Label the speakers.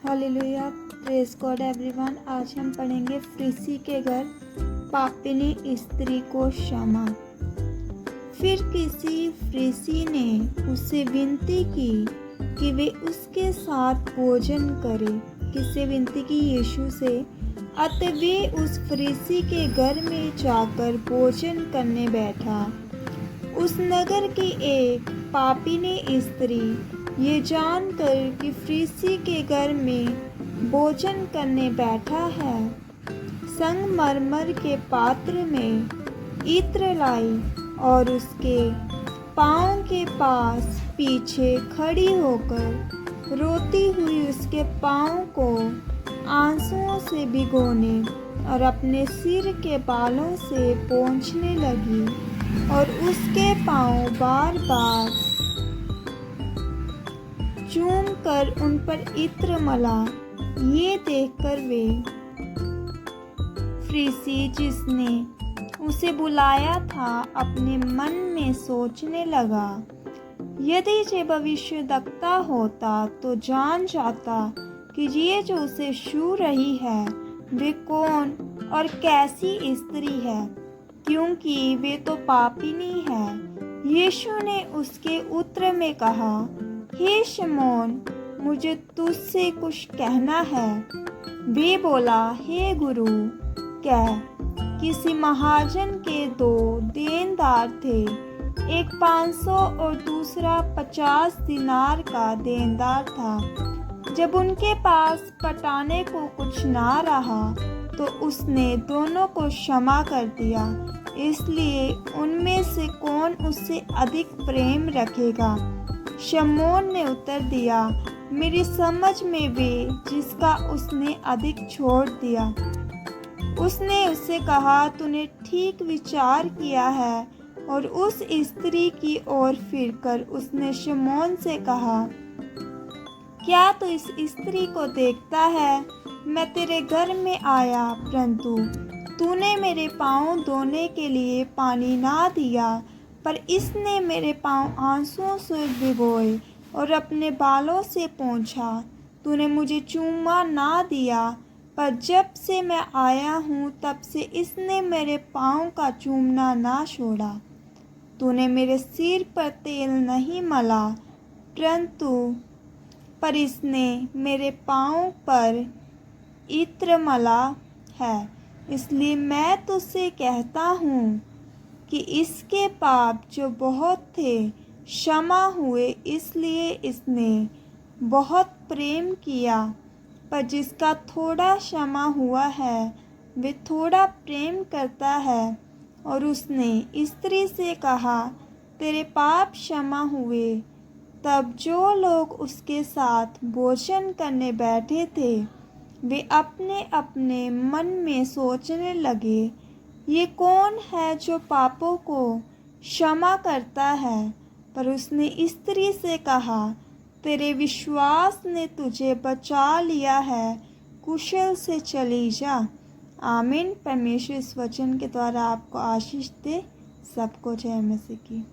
Speaker 1: Hallelujah, praise God everyone. आज हम पढ़ेंगे फरीसी के घर पापिनी स्त्री को क्षमा। फिर किसी फरीसी ने उससे विनती की कि वे उसके साथ भोजन करे। किससे विनती की? यीशु से। अतः वे उस फरीसी के घर में जाकर भोजन करने बैठा। उस नगर की एक पापिनी स्त्री ये जानकर कि फरीसी के घर में भोजन करने बैठा है, संगमरमर के पात्र में इत्र लाई और उसके पाँव के पास पीछे खड़ी होकर रोती हुई उसके पाँव को आंसुओं से भिगोने और अपने सिर के बालों से पोंछने लगी और उसके पाँव बार बार चूम कर उन पर इत्र मला। ये देखकर वे फरीसी जिसने उसे बुलाया था अपने मन में सोचने लगा, यदि ये भविष्यद्वक्ता होता तो जान जाता कि ये जो उसे छू रही है वे कौन और कैसी स्त्री है, क्योंकि वे तो पापिनी है। यीशु ने उसके उत्तर में कहा, हे शमौन, मुझे तुझसे कुछ कहना है। वे बोला, हे गुरु, कह। किसी महाजन के 2 देनदार थे, एक 500 और दूसरा 50 दिनार का देनदार था। जब उनके पास पटाने को कुछ ना रहा तो उसने दोनों को क्षमा कर दिया। इसलिए उनमें से कौन उससे अधिक प्रेम रखेगा? शमौन ने उत्तर दिया, मेरी समझ में वे जिसका उसने अधिक छोड़ दिया। उसने उससे कहा, तूने ठीक विचार किया है। और उस स्त्री की ओर फिरकर उसने शमौन से कहा, क्या तू इस स्त्री को देखता है? मैं तेरे घर में आया, परंतु तूने मेरे पाँव धोने के लिए पानी ना दिया, पर इसने मेरे पाँव आंसुओं से भिगोए और अपने बालों से पोंछा। तूने मुझे चूमा ना दिया, पर जब से मैं आया हूँ तब से इसने मेरे पाँव का चूमना ना छोड़ा। तूने मेरे सिर पर तेल नहीं मला, पर इसने मेरे पाँव पर इत्र मला है। इसलिए मैं तुझसे कहता हूँ कि इसके पाप जो बहुत थे क्षमा हुए, इसलिए इसने बहुत प्रेम किया। पर जिसका थोड़ा क्षमा हुआ है वे थोड़ा प्रेम करता है। और उसने स्त्री से कहा, तेरे पाप क्षमा हुए। तब जो लोग उसके साथ भोजन करने बैठे थे वे अपने अपने मन में सोचने लगे, ये कौन है जो पापों को क्षमा करता है? पर उसने स्त्री से कहा, तेरे विश्वास ने तुझे बचा लिया है, कुशल से चली जा। आमीन। परमेश्वर इस वचन के द्वारा आपको आशीष दे। सबको जय मसीह की।